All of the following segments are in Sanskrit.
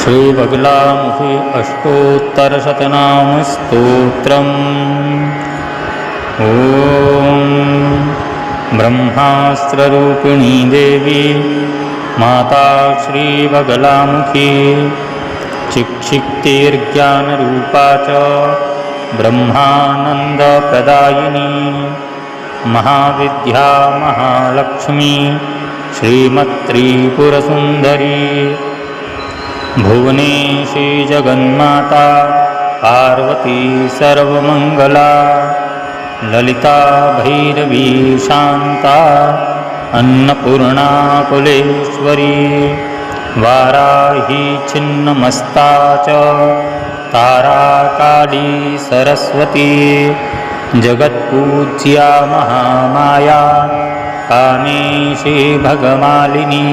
श्रीबगलामुखि अष्टोत्तरशतनामस्तोत्रम्। ॐ ब्रह्मास्त्ररूपिणी देवी माता श्रीबगलामुखी, चिक्षिक्तिर्ज्ञानरूपा च ब्रह्मानन्दप्रदायिनी, महाविद्या महालक्ष्मी श्रीमत्त्रिपुरसुन्दरी, भुवनेशी जगन्माता पार्वती सर्वमङ्गला, ललिता भैरवी शान्ता अन्नपूर्णा कुलेश्वरी, वाराही छिन्नमस्ता च तारा काली सरस्वती, जगत्पूज्या महामाया कामेशी भगमालिनी,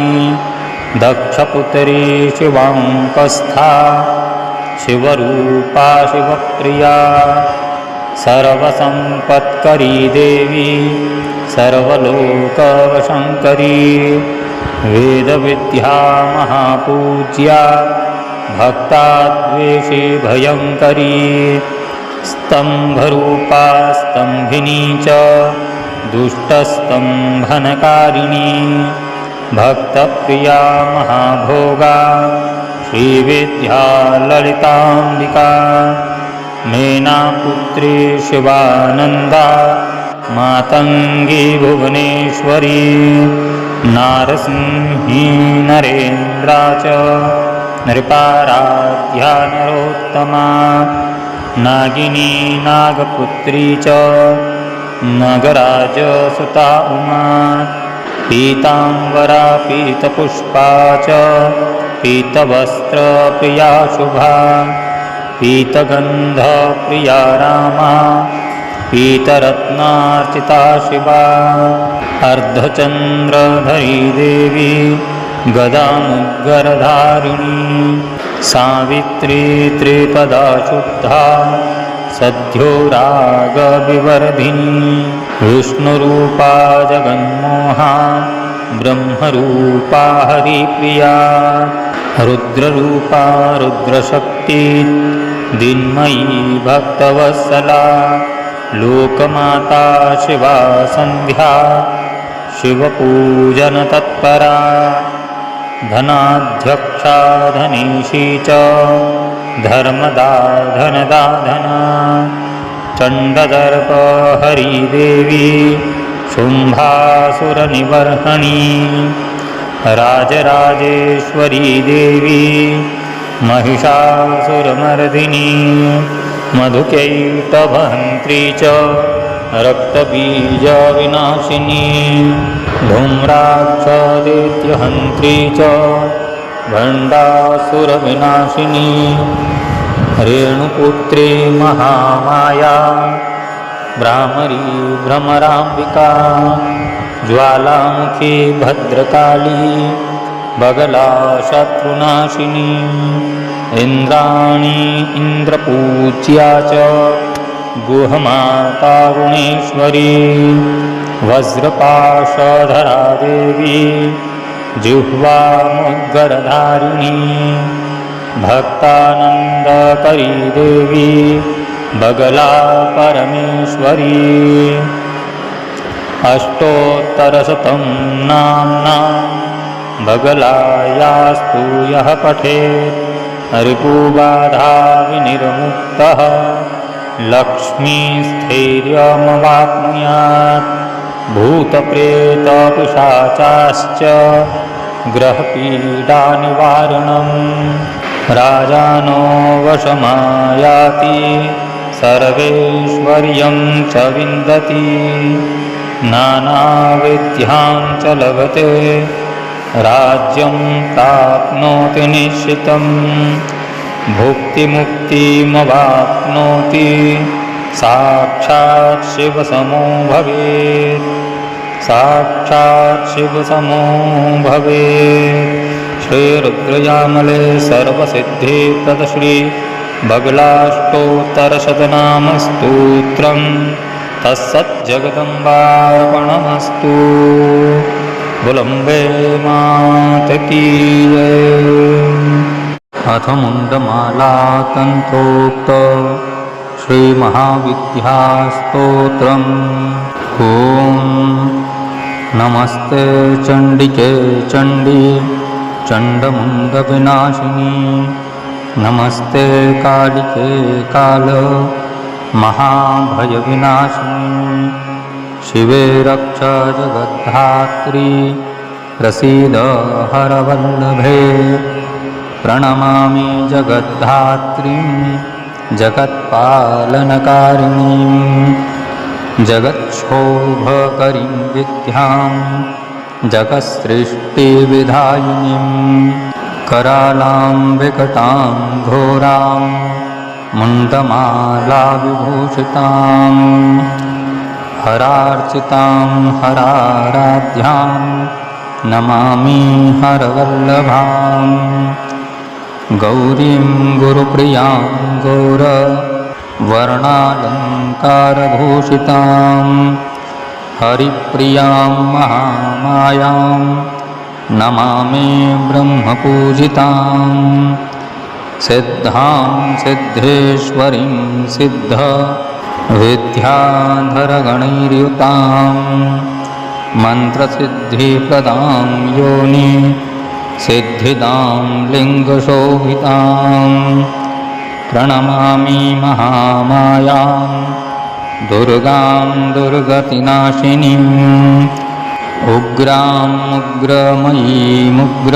दक्षपुत्री शिवाङ्कस्था शिवरूपा शिवप्रिया, सर्वसम्पत्करी देवी सर्वलोकवशङ्करी, वेदविद्या महापूज्या भक्ताद्वेषी भयङ्करी, स्तम्भरूपा स्तम्भिनी च दुष्टस्तम्भनकारिणी, भक्तप्रिया महाभोगा श्रीविद्या ललिताम्बिका, मेनापुत्री शिवानन्दा मातङ्गी भुवनेश्वरी, नारसिंही नरेन्द्रा च नृपाराध्या नरोत्तमा, नागिनी नागपुत्री च नगराजसुता उमा, पीताम्बरा पीतपुष्पा च पीतवस्त्रप्रिया शुभा, पीतगन्धप्रिया रामा पीतरत्नार्चिता शिवा, अर्धचन्द्रधरी देवी गदामुद्गरधारिणी, सावित्री त्रिपदा शुद्धा सद्यो रागविवर्धिनी, विष्णुरूपा जगन्मोहा ब्रह्मरूपा हरिप्रिया, रुद्ररूपा रुद्रशक्ति दिन्मयी भक्तवत्सला, लोकमाता शिवा सन्ध्या शिवपूजनतत्परा, धनाध्यक्षा धनीशी च धर्मदा धनदा धना, चण्डदर्पहरी देवी शुम्भासुरनिवर्हणी, राजराजेश्वरी देवी महिषासुरमर्दिनी, मधुकैटभहन्त्री च रक्तबीजविनाशिनी, धूम्राक्षदैत्यहन्त्री च भण्डासुरविनाशिनी, रेणुपुत्री महामाया भ्रामरी भ्रमराम्बिका, ज्वालामुखी भद्रकाली बगला शत्रुनाशिनी, इन्द्राणी इन्द्रपूज्या च गुहमाता गुणेश्वरी, वज्रपाशधरा देवी जिह्वामुद्गरधारिणी, भक्तानन्दकरी देवी बगला परमेश्वरी, अष्टोत्तरशतं नाम्नां बगलायास्तु यः पठेत् रिपुबाधा विनिर्मुक्तः, लक्ष्मीस्थैर्यमवाप्नुयात्, भूतप्रेतपिशाचाश्च ग्रहपीडानिवारणं, राजानो वशमायाति सर्वेश्वर्यं च विन्दति, नानाविद्यां च लभते राज्यं प्राप्नोति निश्चितं, भुक्तिमुक्तिमवाप्नोति साक्षात् शिवसमो भवेत्, साक्षात् शिवसमो भवेत्। श्रीरुद्रयामले सर्वसिद्धिप्रदश्री बगलाष्टोत्तरशतनामस्तोत्रम् तत्सज्जगदम्बार्पणमस्तु। बुलम्बे मात की जय। अथ मुण्डमाला तन्त्रोक्त श्रीमहाविद्यास्तोत्रम्। ॐ नमस्ते चण्डिके चण्डी चण्डमुण्डविनाशिनी। नमस्ते कालिके काल महाभयविनाशिनी। शिवे रक्ष जगद्धात्री प्रसीद हरवल्लभे। प्रणमामि जगद्धात्रीं जगत्पालनकारिणीं जगच्छोभकरीं विद्यां जगत्सृष्टिविधायिनीं करालां विकटां घोरां मुण्डमालाविभूषितां हरार्चितां हराराध्यां नमामि हरवल्लभां। गौरीं गुरुप्रियां गौरवर्णालङ्कारभूषितां हरिप्रियां महामायां नमामि ब्रह्मपूजितां। सिद्धां सिद्धेश्वरीं सिद्धविद्याधरगणैर्युतां मन्त्रसिद्धिप्रदां योनि सिद्धिदां लिङ्गशोभितां। प्रणमामि महामायां दुर्गां दुर्गतिनाशिनीम् उग्रां उग्रमयीमुग्र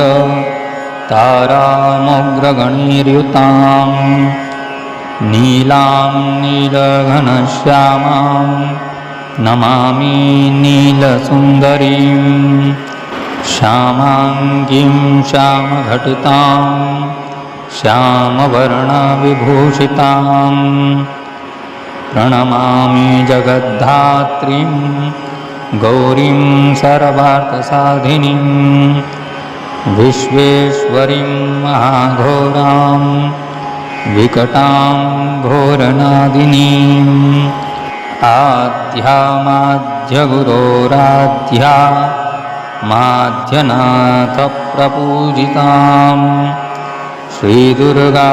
तारामुग्रगणैर्युतां नीलां नीलघनश्यामां नमामि नीलसुन्दरीं। श्यामाङ्गीं श्यामघटितां श्यामवर्णविभूषितां प्रणमामि जगद्धात्रीं गौरीं सर्वार्थसाधिनीं विश्वेश्वरीं महाघोरां विकटां घोरनादिनीम् आद्यामाद्यगुरोराध्या माध्यनाथप्रपूजितां श्रीदुर्गा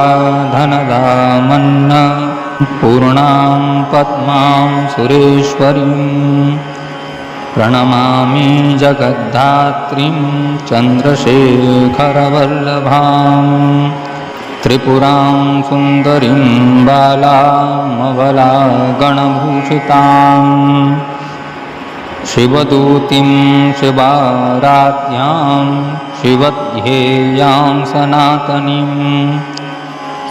धनदामन्न पूर्णां पद्मां सुरेश्वरीं। प्रणमामि जगद्धात्रीं चन्द्रशेखरवल्लभां त्रिपुरां सुन्दरीं बालामबलागणभूषितां शिवदूतीं शिवाराध्यां शिवध्येयां सनातनीं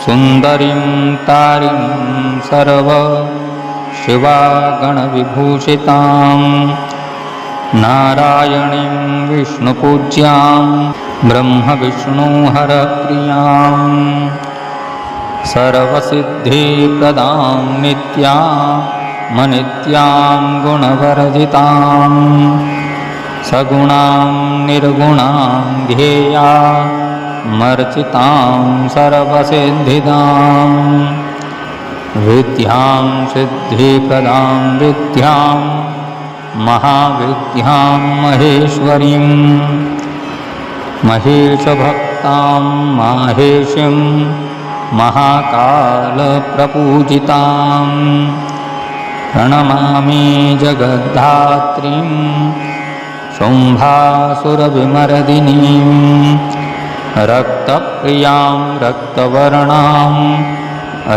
सुन्दरीं तारिणीं सर्वशिवागणविभूषितां नारायणीं विष्णुपूज्यां ब्रह्मविष्णुहरप्रियां सर्वसिद्धिप्रदां नित्यां गुणवर्जितां सगुणां निर्गुणां ध्येया मर्चितां सर्वसिद्धिदां विद्यां सिद्धिप्रदां विद्यां महाविद्यां महेश्वरीं महेशभक्तां माहेशीं महाकालप्रपूजितां। प्रणमामि जगद्धात्रीं शुम्भासुरविमर्दिनीं रक्तप्रियां रक्तवर्णां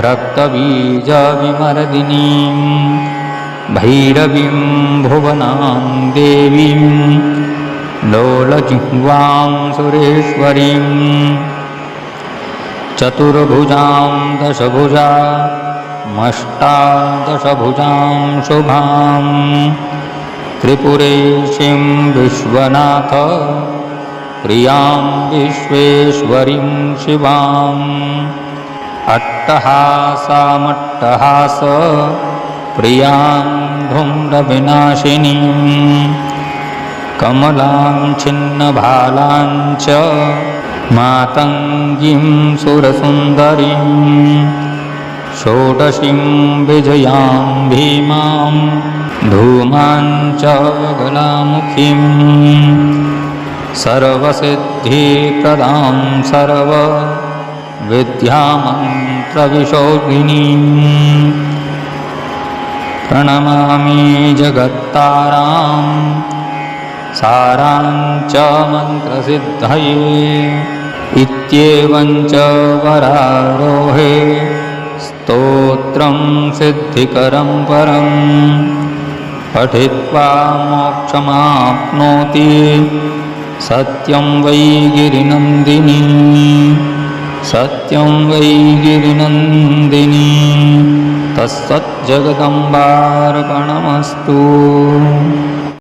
रक्तबीजविमर्दिनीं भैरवीं भुवनां देवीं लोलजिह्वां सुरेश्वरीं चतुर्भुजां दशभुजां शुभां त्रिपुरेशीं विश्वनाथ प्रियां विश्वेश्वरीं शिवाम् अट्टहासामट्टहास प्रियां धूम्रविनाशिनीं कमलां छिन्नभालां च मातङ्गीं सुरसुन्दरीं षोडशीं विजयां भीमां धूमां च गलामुखीं सर्वसिद्धिप्रदां विद्यामन्त्रविशोधिनीं प्रणमामि जगत्तारां साराञ्च मन्त्रसिद्धये इत्येवं च वरारोहे स्तोत्रं सिद्धिकरं परं पठित्वा मोक्षमाप्नोति सत्यं वै गिरिनन्दिनी सत्यं वै गिरिनन्दिनी तत्सज्जगदम्बार्पणमस्तु।